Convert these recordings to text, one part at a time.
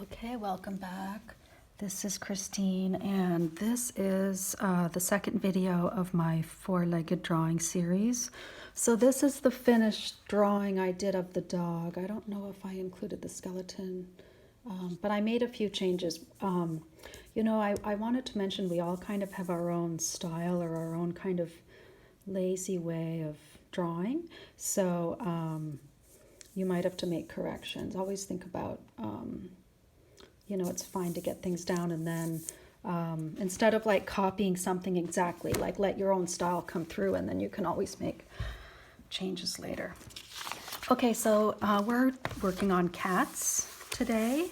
Okay, welcome back. This is Christine, and this is the second video of my four-legged drawing series. So this is the finished drawing I did of the dog. I don't know if I included the skeleton, but I made a few changes. I wanted to mention we all kind of have our own style or our own kind of lazy way of drawing. So you might have to make corrections. Always think about it's fine to get things down and then instead of like copying something exactly, like let your own style come through and then you can always make changes later. Okay, so we're working on cats today.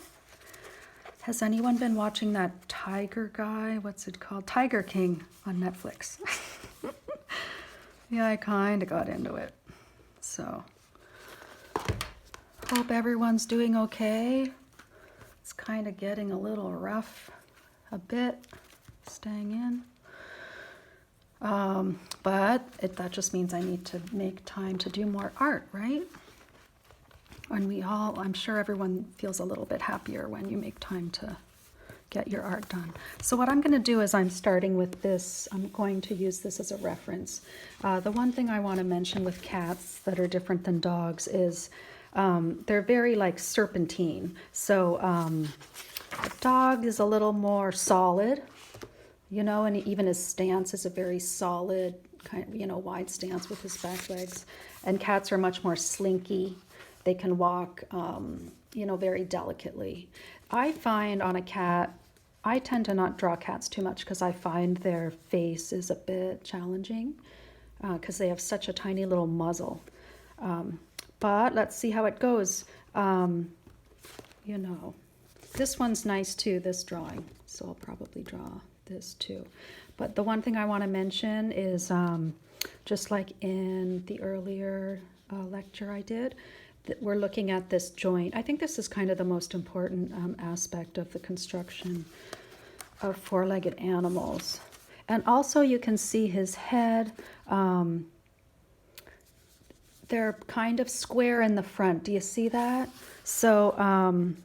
Has anyone been watching that tiger guy? What's it called? Tiger King on Netflix. Yeah, I kind of got into it. So hope everyone's doing okay. It's kind of getting a little rough, a bit, staying in. But that just means I need to make time to do more art, right? And I'm sure everyone feels a little bit happier when you make time to get your art done. So what I'm going to do is I'm starting with this. I'm going to use this as a reference. The one thing I want to mention with cats that are different than dogs is they're very like serpentine. So the dog is a little more solid, and even his stance is a very solid kind of, wide stance with his back legs. And cats are much more slinky. They can walk, very delicately. I find on a cat, I tend to not draw cats too much because I find their face is a bit challenging because they have such a tiny little muzzle. But let's see how it goes. This one's nice too, this drawing. So I'll probably draw this too. But the one thing I want to mention is just like in the earlier lecture I did, that we're looking at this joint. I think this is kind of the most important aspect of the construction of four-legged animals. And also you can see his head. They're kind of square in the front. Do you see that? So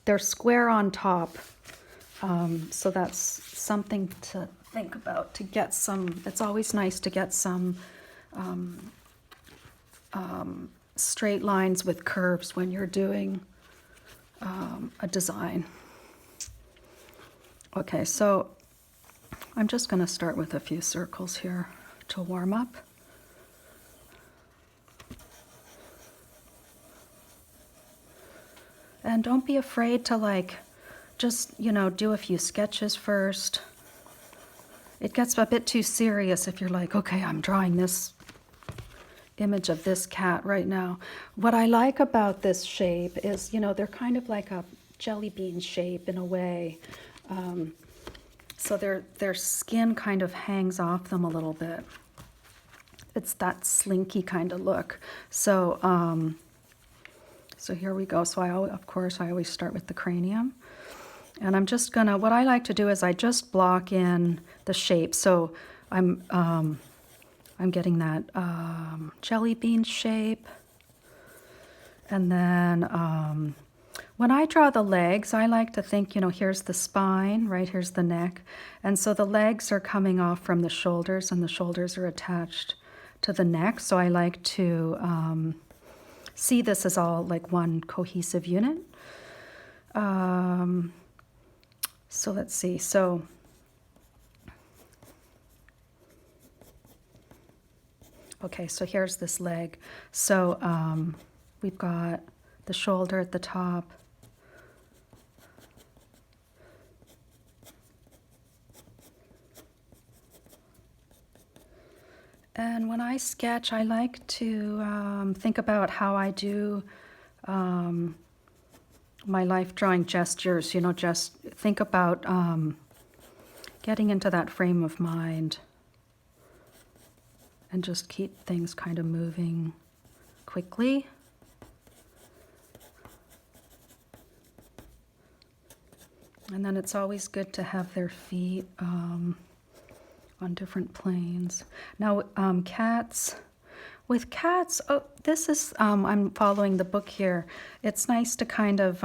they're square on top. So that's something to think about, to get some, it's always nice to get some straight lines with curves when you're doing a design. Okay, so I'm just going to start with a few circles here to warm up. And don't be afraid to just, do a few sketches first. It gets a bit too serious if you're like, okay, I'm drawing this image of this cat right now. What I like about this shape is, they're kind of like a jelly bean shape in a way. So their skin kind of hangs off them a little bit. It's that slinky kind of look. So, so here we go. So of course, I always start with the cranium. And I'm just gonna, what I like to do is I just block in the shape. So I'm getting that jelly bean shape. And then when I draw the legs, I like to think, here's the spine, right? Here's the neck. And so the legs are coming off from the shoulders and the shoulders are attached to the neck. So I like to see this as all like one cohesive unit. So let's see. So okay, so here's this leg. So we've got the shoulder at the top. And when I sketch, I like to think about how I do my life drawing gestures, just think about getting into that frame of mind and just keep things kind of moving quickly. And then it's always good to have their feet on different planes. Now, cats, with cats, this is, I'm following the book here. It's nice to kind of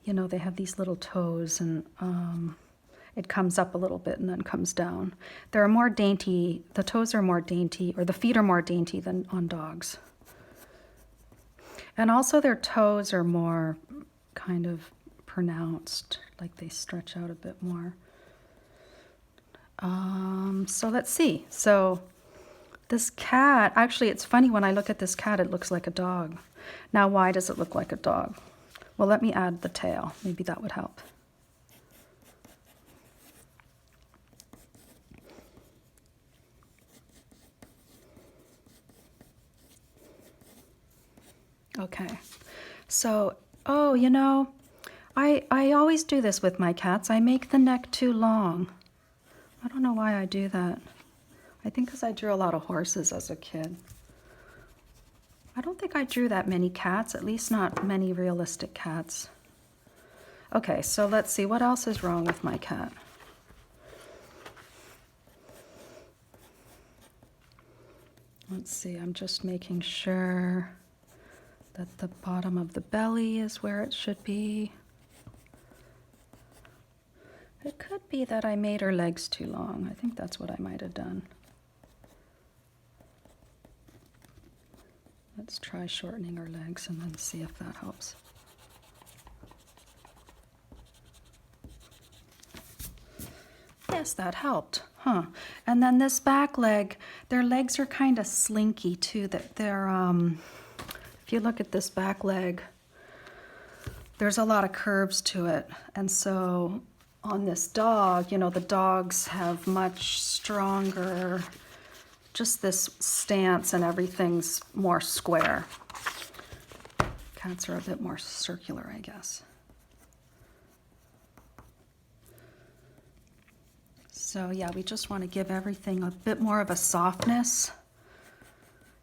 you know, they have these little toes, and it comes up a little bit and then comes down. They're more dainty, the toes are more dainty, or the feet are more dainty than on dogs. And also their toes are more kind of pronounced, like they stretch out a bit more. So let's see. So this cat, actually it's funny, when I look at this cat, it looks like a dog. Now, why does it look like a dog? Well, let me add the tail. Maybe that would help. Okay, so, oh, you know, I always do this with my cats. I make the neck too long. I don't know why I do that. I think because I drew a lot of horses as a kid. I don't think I drew that many cats, at least not many realistic cats. Okay, so let's see, what else is wrong with my cat? Let's see, I'm just making sure that the bottom of the belly is where it should be. It could be that I made her legs too long. I think that's what I might have done. Let's try shortening her legs and then see if that helps. Yes, that helped, huh? And then this back leg, their legs are kind of slinky too. That they're, if you look at this back leg, there's a lot of curves to it. And so on this dog, you know, the dogs have much stronger, just this stance, and everything's more square. Cats are a bit more circular, I guess. So yeah, we just want to give everything a bit more of a softness.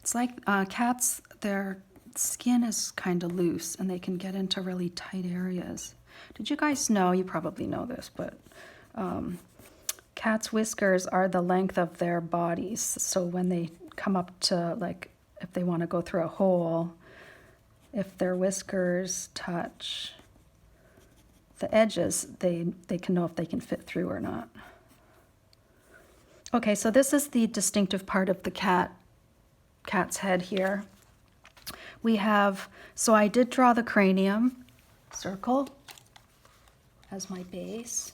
It's like cats, their skin is kind of loose and they can get into really tight areas. Did you guys know, you probably know this, but cats' whiskers are the length of their bodies. So when they come up to, like, if they want to go through a hole, if their whiskers touch the edges, they can know if they can fit through or not. Okay, so this is the distinctive part of the cat's head here. We have, so I did draw the cranium circle as my base.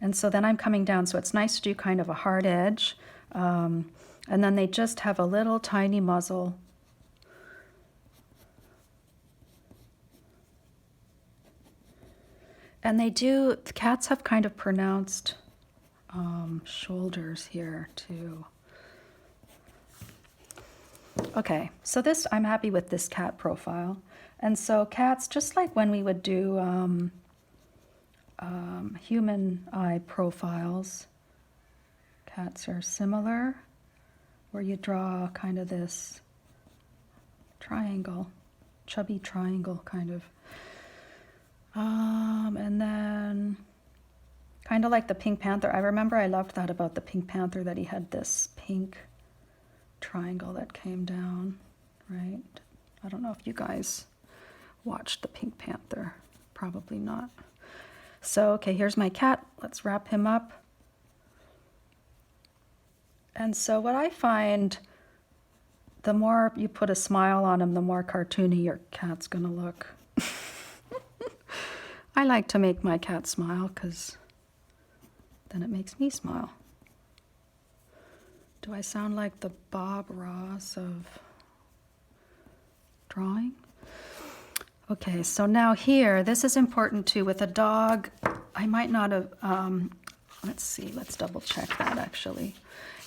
And so then I'm coming down, so it's nice to do kind of a hard edge. And then they just have a little tiny muzzle. And they do, the cats have kind of pronounced shoulders here too. Okay, so this, I'm happy with this cat profile. And so cats, just like when we would do human eye profiles, cats are similar, where you draw kind of this triangle, chubby triangle kind of. And then kind of like the Pink Panther. I remember I loved that about the Pink Panther, that he had this pink triangle that came down, right? I don't know if you guys watched the Pink Panther. Probably not. So, okay, here's my cat. Let's wrap him up. And so what I find, the more you put a smile on him, the more cartoony your cat's gonna look. I like to make my cat smile because then it makes me smile. Do I sound like the Bob Ross of drawing? Okay, so now here, this is important too. With a dog, I might not have, let's see, let's double check that actually.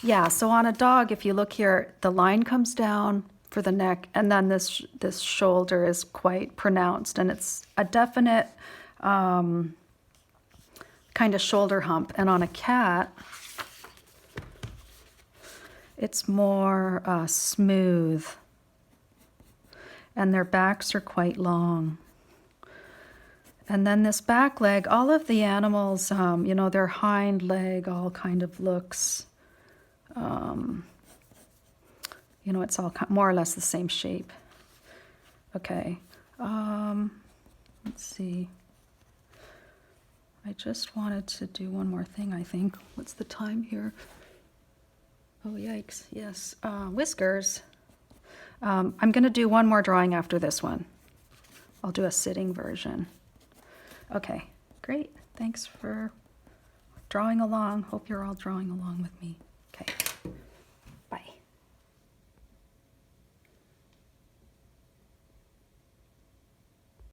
Yeah, so on a dog, if you look here, the line comes down for the neck, and then this shoulder is quite pronounced, and it's a definite kind of shoulder hump. And on a cat, it's more smooth, and their backs are quite long. And then this back leg, all of the animals, you know, their hind leg all kind of looks You know, it's all more or less the same shape. Okay, let's see. I just wanted to do one more thing, I think. What's the time here? Oh, yikes, yes. Whiskers. I'm going to do one more drawing after this one. I'll do a sitting version. Okay, great. Thanks for drawing along. Hope you're all drawing along with me.